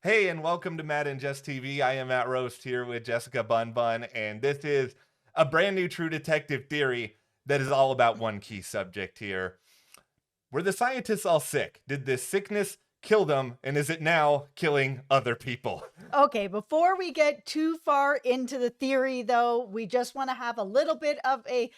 Hey, and welcome to Matt and Jess TV. I am Matt Roast here with Jessica Bun Bun, and this is a brand new True Detective theory that is all about one key subject here. Were the scientists all sick? Did this sickness kill them, and is it now killing other people? Okay, before we get too far into the theory, though, we just want to have a little bit of a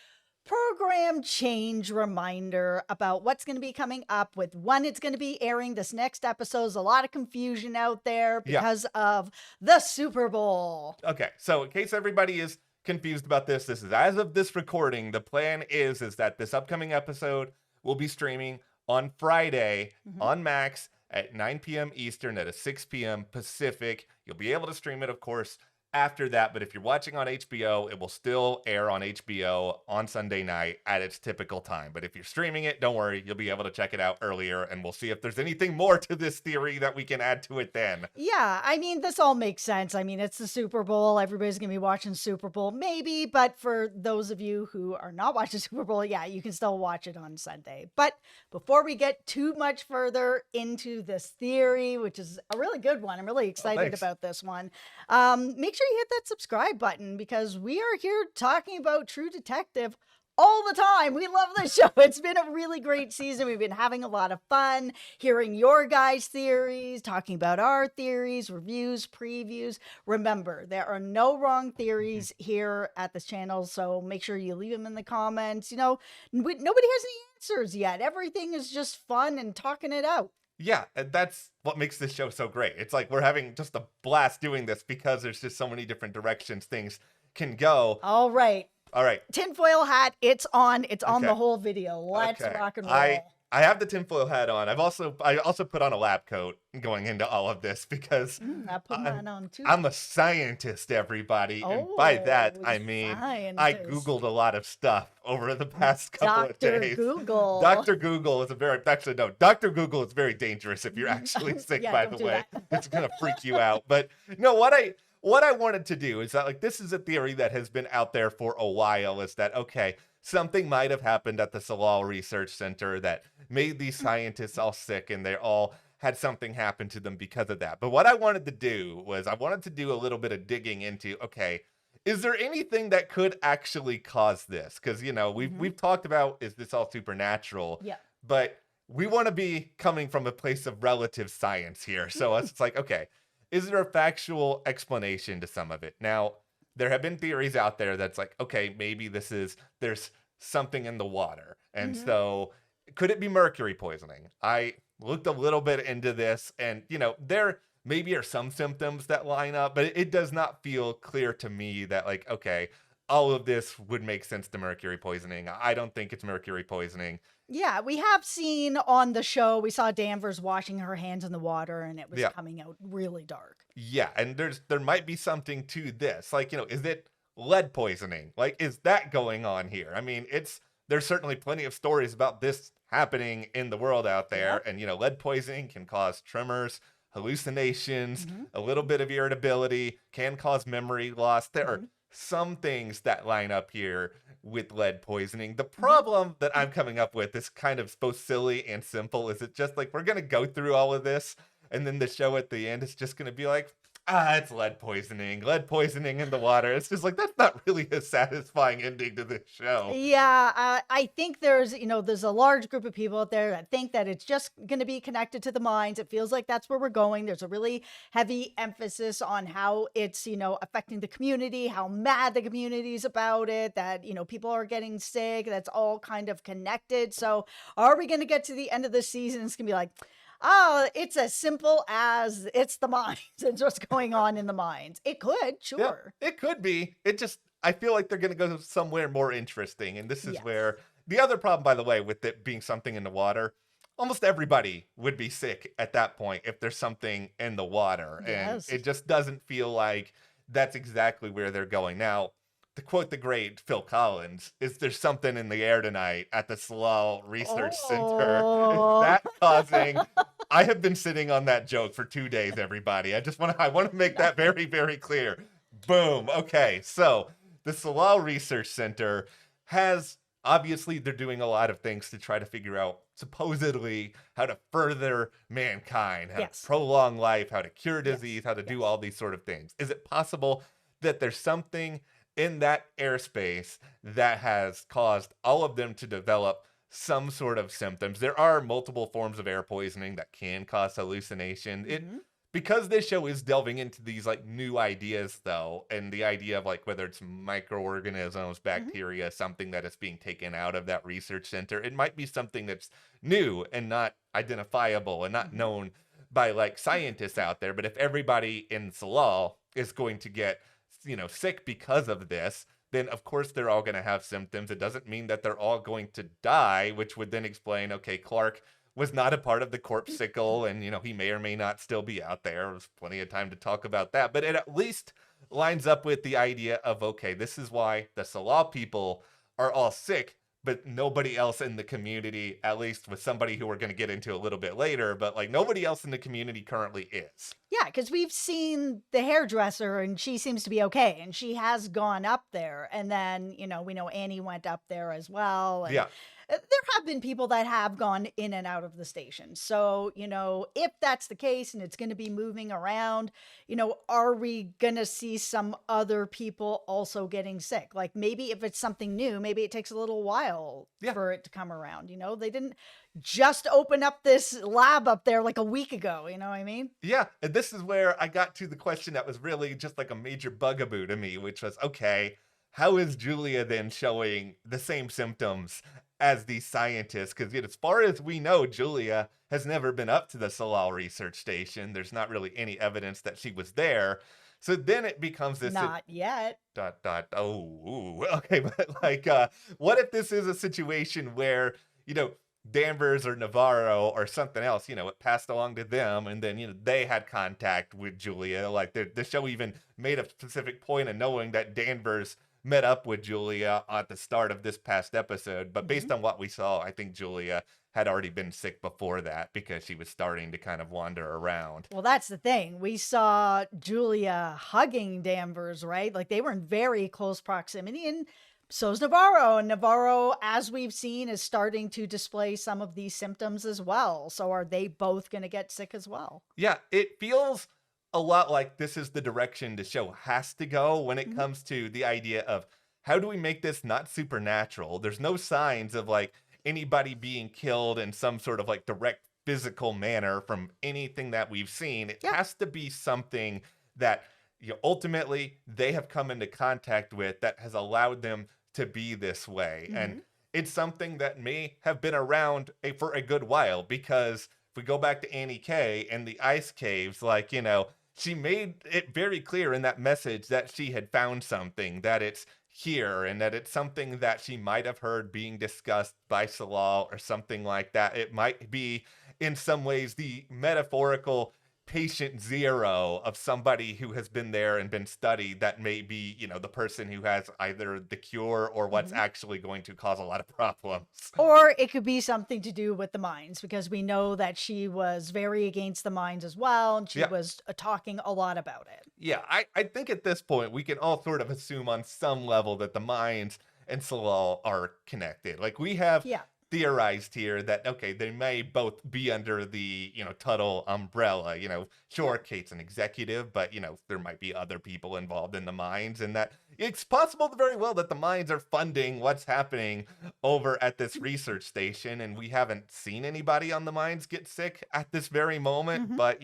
program change reminder about what's going to be coming up with when it's going to be airing. This next episode is a lot of confusion out there Yeah. because of the Super Bowl. Okay, so in case everybody is confused about this is as of this recording. The plan is that this upcoming episode will be streaming on Friday on Max at 9 p.m. Eastern, at 6 p.m. Pacific. You'll be able to stream it, of course, after that. But if you're watching on HBO, it will still air on HBO on Sunday night at its typical time. But if you're streaming it, don't worry, you'll be able to check it out earlier, and we'll see if there's anything more to this theory that we can add to it then. Yeah, I mean, this all makes sense. I mean, it's the Super Bowl. Everybody's going to be watching Super Bowl, maybe. But for those of you who are not watching Super Bowl, yeah, you can still watch it on Sunday. But before we get too much further into this theory, which is a really good one, I'm really excited about this one. Make sure you hit that subscribe button because we are here talking about True Detective all the time. We love this show. It's been a really great season. We've been having a lot of fun hearing your guys' theories, talking about our theories, reviews, previews. Remember, there are no wrong theories here at this channel, so make sure you leave them in the comments. You know, nobody has any answers yet. Everything is just fun and talking it out. Yeah, and that's what makes this show so great. It's like we're having just a blast doing this because there's just so many different directions things can go. All right. All right. Tinfoil hat, it's on. It's on the Okay. whole video. Let's Okay. rock and roll. I have the tinfoil hat on. I also put on a lab coat going into all of this because I put mine on too. I'm a scientist, everybody. And by that, Oh, I mean, I scientist. Googled a lot of stuff over the past couple of Dr. days. Google. Dr. Google is Dr. Google is very dangerous if you're actually sick, Yeah, by don't the do way. that. It's going to freak you out. But no, what I wanted to do is that, like, this is a theory that has been out there for a while, is that, okay, something might have happened at the Salal Research Center that made these scientists all sick, and they all had something happen to them because of that. But what I wanted to do was I wanted to do a little bit of digging into, okay, is there anything that could actually cause this? Because, you know, we've talked about, is this all supernatural? Yeah. But we want to be coming from a place of relative science here. So it's like, okay, is there a factual explanation to some of it? Now, there have been theories out there that's like, okay, maybe there's something in the water. And so could it be mercury poisoning? I looked a little bit into this, and, you know, there maybe are some symptoms that line up, but it does not feel clear to me that, like, okay, all of this would make sense to mercury poisoning. I don't think it's mercury poisoning. Yeah, we have seen on the show, we saw Danvers washing her hands in the water and it was coming out really dark. Yeah, and there might be something to this. Like, you know, is it lead poisoning? Like, is that going on here? I mean, there's certainly plenty of stories about this happening in the world out there. Yep. And, you know, lead poisoning can cause tremors, hallucinations, a little bit of irritability, can cause memory loss. There are some things that line up here with lead poisoning. The problem that I'm coming up with is kind of both silly and simple. Is it just like we're going to go through all of this, and then the show at the end is just going to be like, it's lead poisoning in the water. It's just like, that's not really a satisfying ending to this show. Yeah, I think there's a large group of people out there that think that it's just going to be connected to the mines. It feels like that's where we're going. There's a really heavy emphasis on how it's, affecting the community, how mad the community is about it, that, people are getting sick. That's all kind of connected. So are we going to get to the end of the season? It's going to be like, oh, it's as simple as it's the mines and what's going on in the mines. It could, sure. Yeah, it could be. I feel like they're going to go somewhere more interesting. And this is Yes. where the other problem, by the way, with it being something in the water, almost everybody would be sick at that point if there's something in the water. Yes. And it just doesn't feel like that's exactly where they're going. Now, to quote the great Phil Collins, is there something in the air tonight at the Salal Research Center? Is that causing... I have been sitting on that joke for 2 days, everybody. I want to make that very, very clear. Boom. Okay, so the Salal Research Center has obviously they're doing a lot of things to try to figure out supposedly how to further mankind, how to Yes. prolong life, how to cure Yes. disease, how to do Yes. all these sort of things. Is it possible that there's something in that airspace that has caused all of them to develop some sort of symptoms? There are multiple forms of air poisoning that can cause hallucination. It Hmm. because this show is delving into these like new ideas though, and the idea of like whether it's microorganisms, Hmm. bacteria, something that is being taken out of that research center, it might be something that's new and not identifiable and not Hmm. known by like scientists out there. But if everybody in Salal is going to get, sick because of this, then of course they're all going to have symptoms. It doesn't mean that they're all going to die, which would then explain, okay, Clark was not a part of the corpse sickle, and he may or may not still be out there. There's plenty of time to talk about that, but it at least lines up with the idea of, okay, this is why the Salah people are all sick, but nobody else in the community, at least with somebody who we're going to get into a little bit later, but like nobody else in the community currently is. Yeah, because we've seen the hairdresser and she seems to be okay. And she has gone up there. And then, we know Annie went up there as well. And Yeah. there have been people that have gone in and out of the station. So, if that's the case and it's going to be moving around, are we going to see some other people also getting sick? Like maybe if it's something new, maybe it takes a little while Yeah. for it to come around. They didn't just open up this lab up there like a week ago. You know what I mean? Yeah, and this is where I got to the question that was really just like a major bugaboo to me, which was, okay, how is Julia then showing the same symptoms as these scientists? Because as far as we know, Julia has never been up to the Salal research station. There's not really any evidence that she was there. So then it becomes this Not yet. dot dot. Oh, ooh, okay, but like, what if this is a situation where Danvers or Navarro or something else, it passed along to them, and then they had contact with Julia. Like the show even made a specific point of knowing that Danvers met up with Julia at the start of this past episode. But Mhm. based on what we saw, I think Julia had already been sick before that because she was starting to kind of wander around. Well, that's the thing. We saw Julia hugging Danvers, right? Like they were in very close proximity, and so's Navarro. And Navarro, as we've seen, is starting to display some of these symptoms as well. So are they both going to get sick as well? Yeah, it feels a lot like this is the direction the show has to go when it Mhm. comes to the idea of how do we make this not supernatural? There's no signs of like anybody being killed in some sort of like direct physical manner from anything that we've seen. It Yeah. has to be something that ultimately they have come into contact with that has allowed them to be this way. And Hmm. it's something that may have been around for a good while because if we go back to Annie K and the ice caves, like, she made it very clear in that message that she had found something, that it's here, and that it's something that she might have heard being discussed by Salal or something like that. It might be, in some ways, the metaphorical patient zero of somebody who has been there and been studied that may be, the person who has either the cure or what's Hmm. actually going to cause a lot of problems. Or it could be something to do with the mines because we know that she was very against the mines as well. And she Yeah. was talking a lot about it. Yeah, I think at this point we can all sort of assume on some level that the mines and Salal are connected. Like we have Yeah. theorized here that okay, they may both be under the, Tuttle umbrella. Sure, Kate's an executive, but there might be other people involved in the mines, and that it's possible very well that the mines are funding what's happening over at this research station, and we haven't seen anybody on the mines get sick at this very moment, Hmm. but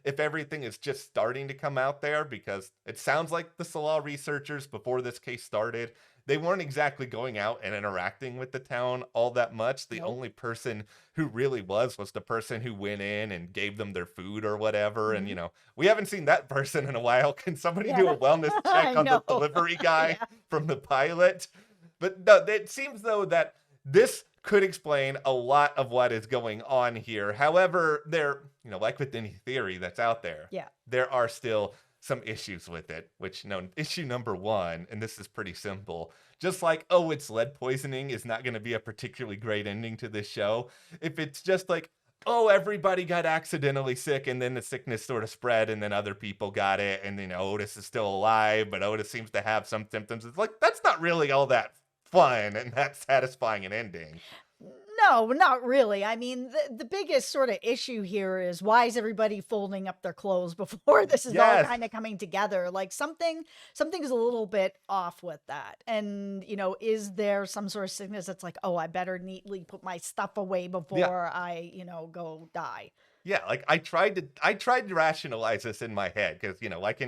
if everything is just starting to come out there, because it sounds like the Salah researchers before this case started, they weren't exactly going out and interacting with the town all that much. The Nope. only person who really was the person who went in and gave them their food or whatever. And, Hmm. we haven't seen that person in a while. Can somebody do Yeah. a wellness check I on the know. delivery guy Yeah. from the pilot? But no, it seems though that this could explain a lot of what is going on here. However, there, like with any theory that's out Yeah. there are still some issues with it, which, issue number one, and this is pretty simple. Just like, oh, it's lead poisoning is not going to be a particularly great ending to this show. If it's just like, oh, everybody got accidentally sick and then the sickness sort of spread and then other people got it and then Otis is still alive, but Otis seems to have some symptoms. It's like, that's not really all that fun and that satisfying an ending. No, not really. I mean, the biggest sort of issue here is why is everybody folding up their clothes before this is all Yes. kind of coming together? Like something's a little bit off with that. And, is there some sort of sickness that's like, oh, I better neatly put my stuff away Yeah. before I, go die. Yeah, like I tried to rationalize this in my head because like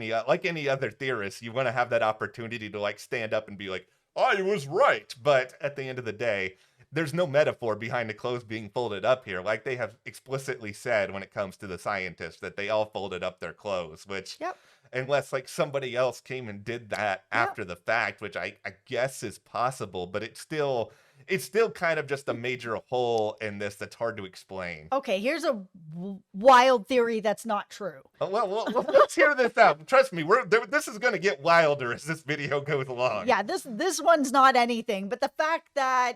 any other theorist, you want to have that opportunity to like stand up and be like, I was right. But at the end of the day, there's no metaphor behind the clothes being folded up here. Like they have explicitly said when it comes to the scientists that they all folded up their clothes, which Yep. unless like somebody else came and did that Yep. after the fact, which I guess is possible, but it's still kind of just a major hole in this that's hard to explain. Okay, here's a wild theory that's not true. Well, let's hear this out. Trust me, this is going to get wilder as this video goes along. Yeah, this one's not anything, but the fact that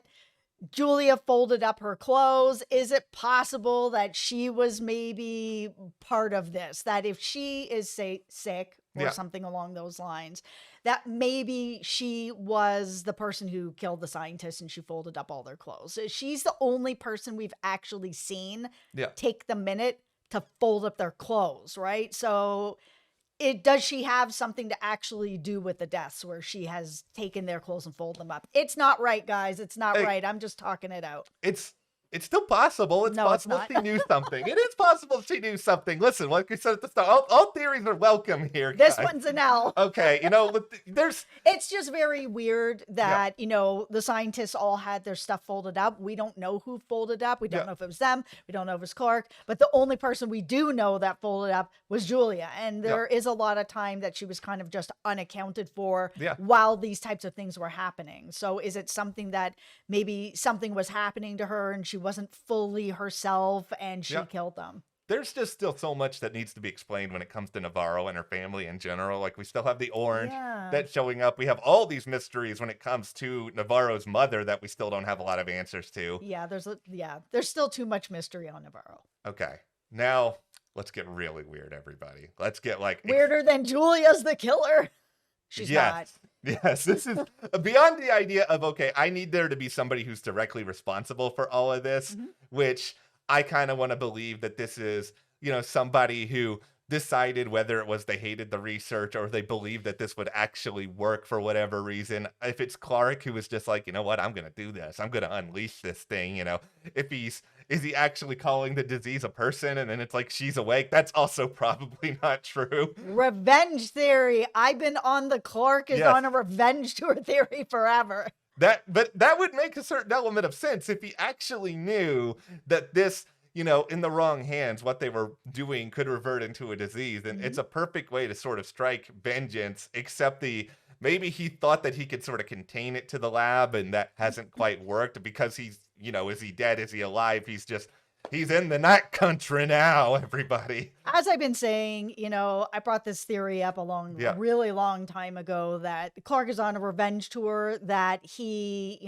Julia folded up her clothes, is it possible that she was maybe part of this? That if she is, say, sick or Yeah. something along those lines, that maybe she was the person who killed the scientist and she folded up all their clothes. She's the only person we've actually seen Yeah. take the minute to fold up their clothes, right? So does she have something to actually do with the deaths where she has taken their clothes and folded them up? It's not right, guys. It's not Hey. right. I'm just talking it out. It's still possible. It's No, it's possible not. she knew something. It is possible she knew something. Listen, like we said at the start, all theories are welcome here, This guys. one's an L. Okay, there's It's just very weird that, the scientists all had their stuff folded up. We don't know who folded up. We don't Yeah. know if it was them. We don't know if it was Clark. But the only person we do know that folded up was Julia. And there is a lot of time that she was kind of just unaccounted for Yeah. while these types of things were happening. So is it something that maybe something was happening to her and she wasn't fully herself and she Yeah. killed them? there's just still so much that needs to be explained when it comes to Navarro and her family in general. Like we still have the orange Yeah. that's showing up. We have all these mysteries when it comes to Navarro's mother that we still don't have a lot of answers to. Yeah, there's still too much mystery on Navarro. Okay, now let's get really weird, everybody. Let's get like Weirder than Julia's the killer. She's not. Yes, this is beyond the idea of, okay, I need there to be somebody who's directly responsible for all of this, Mhm. which I kind of want to believe that this is, somebody who decided whether it was they hated the research or they believed that this would actually work for whatever reason. If it's Clark who was just like, you know what, I'm going to do this. I'm going to unleash this thing, If is he actually calling the disease a person and then it's like she's awake? That's also probably not true. Revenge theory. I've been on the Clark is Yes. on a revenge tour theory forever. But that would make a certain element of sense if he actually knew that this, in the wrong hands, what they were doing could revert into a disease. And it's a perfect way to sort of strike vengeance, except maybe he thought that he could sort of contain it to the lab and that hasn't quite worked because he's, is he dead? Is he alive? He's in the night country now, everybody. As I've been saying, I brought this theory up Yeah. a really long time ago that Clark is on a revenge tour, that he,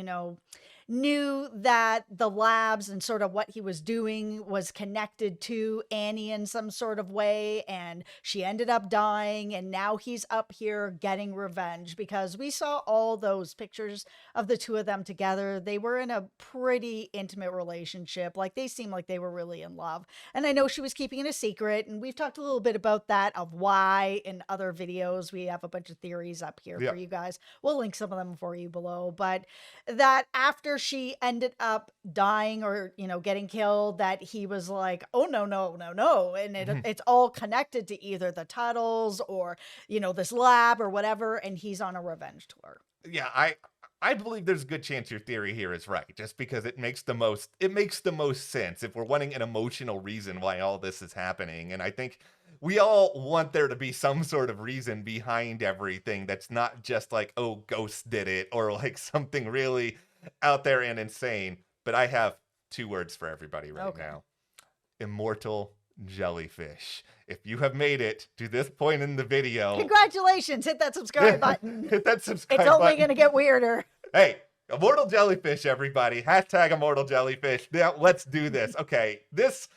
knew that the labs and sort of what he was doing was connected to Annie in some sort of way, and she ended up dying, and now he's up here getting revenge because we saw all those pictures of the two of them together. They were in a pretty intimate relationship. Like they seemed like they were really in love. And I know she was keeping it a secret, and we've talked a little bit about that, of why in other videos. We have a bunch of theories up here Yeah. for you guys. We'll link some of them for you below. But that after she ended up dying or, getting killed, that he was like, oh, no. And it's all connected to either the Tuttles or, this lab or whatever. And he's on a revenge tour. Yeah, I believe there's a good chance your theory here is right, just because it makes the most sense if we're wanting an emotional reason why all this is happening. And I think we all want there to be some sort of reason behind everything that's not just like, oh, ghosts did it, or like something really out there and insane. But I have 2 words for everybody right now. Immortal jellyfish. If you have made it to this point in the video, Congratulations. Hit that subscribe button. hit that subscribe It's only button. going to get weirder. Hey, immortal jellyfish, everybody. # immortal jellyfish. Now let's do this. Okay, this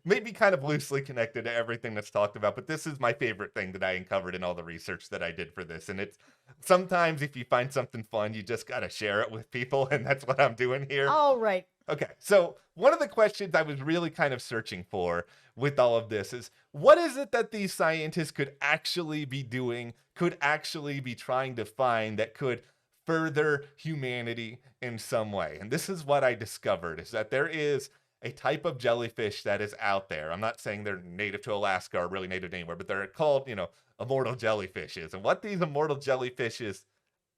maybe kind of loosely connected to everything that's talked about, but this is my favorite thing that I uncovered in all the research that I did for this. And it's sometimes if you find something fun, you just got to share it with people. And that's what I'm doing here. All right. Okay, so one of the questions I was really kind of searching for with all of this is what is it that these scientists could actually be doing, could actually be trying to find that could further humanity in some way? And this is what I discovered is that there is a type of jellyfish that is out there. I'm not saying they're native to Alaska or really native to anywhere, but they're called, immortal jellyfishes. And what these immortal jellyfishes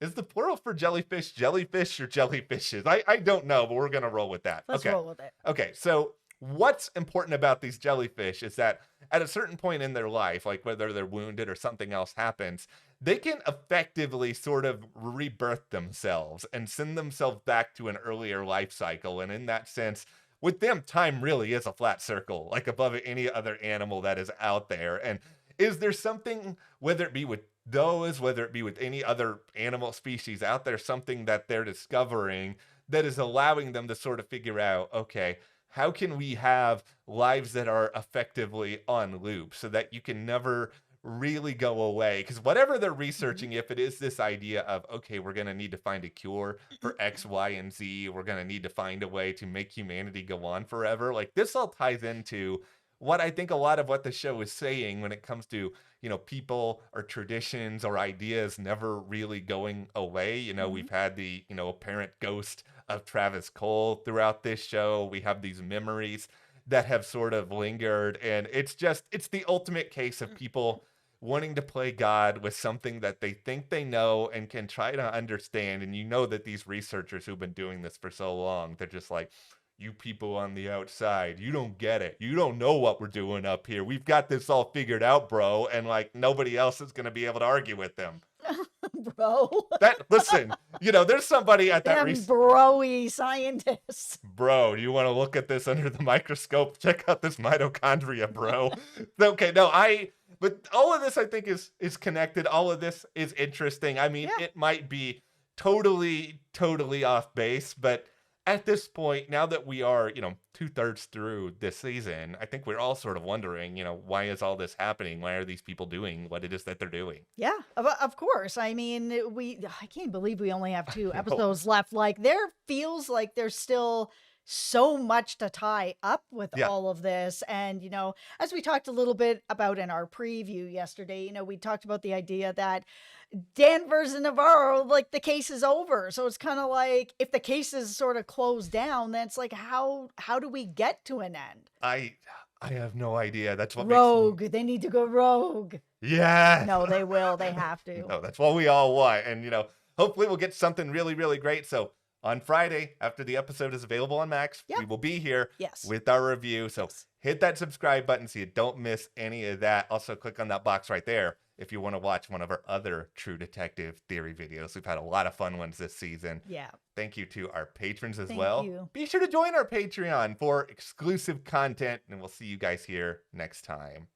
is the plural for jellyfish or jellyfishes? I don't know, but we're going to roll with that. Let's roll with it. Okay, so what's important about these jellyfish is that at a certain point in their life, like whether they're wounded or something else happens, they can effectively sort of rebirth themselves and send themselves back to an earlier life cycle. And in that sense, with them, time really is a flat circle, like above any other animal that is out there. And is there something, whether it be with those, whether it be with any other animal species out there, something that they're discovering that is allowing them to sort of figure out, okay, how can we have lives that are effectively on loop so that you can never really go away? Because whatever they're researching, if it is this idea of, okay, we're going to need to find a cure for X, Y, and Z, we're going to need to find a way to make humanity go on forever. Like this all ties into what I think a lot of what the show is saying when it comes to, people or traditions or ideas never really going away. We've had the, apparent ghost of Travis Cole throughout this show. We have these memories that have sort of lingered. And it's the ultimate case of people wanting to play God with something that they think they know and can try to understand. And that these researchers who've been doing this for so long, they're just like, you people on the outside, you don't get it. You don't know what we're doing up here. We've got this all figured out, bro. And like nobody else is going to be able to argue with them. Bro. Listen, there's somebody at that broy scientists. Bro, you want to look at this under the microscope? Check out this mitochondria, bro. Okay, no, but all of this I think is connected. All of this is interesting. I mean, It might be totally off base, but at this point, now that we are, 2/3 through this season, I think we're all sort of wondering, why is all this happening? Why are these people doing what it is that they're doing? Yeah, of course. I mean, I can't believe we only have 2 episodes left. Like, there feels like there's still so much to tie up with all of this. And, as we talked a little bit about in our preview yesterday, we talked about the idea that Danvers and Navarro, like the case is over. So it's kind of like if the case is sort of closed down, then it's like, how do we get to an end? I have no idea. That's what rogue. They need to go rogue. Yeah. No, they will. They have to. No, that's what we all want. And, hopefully we'll get something really, really great. So on Friday, after the episode is available on Max, we will be here with our review. So hit that subscribe button so you don't miss any of that. Also, click on that box right there if you want to watch one of our other True Detective Theory videos. We've had a lot of fun ones this season. Yeah. Thank you to our patrons as Thank well. you. Be sure to join our Patreon for exclusive content, and we'll see you guys here next time.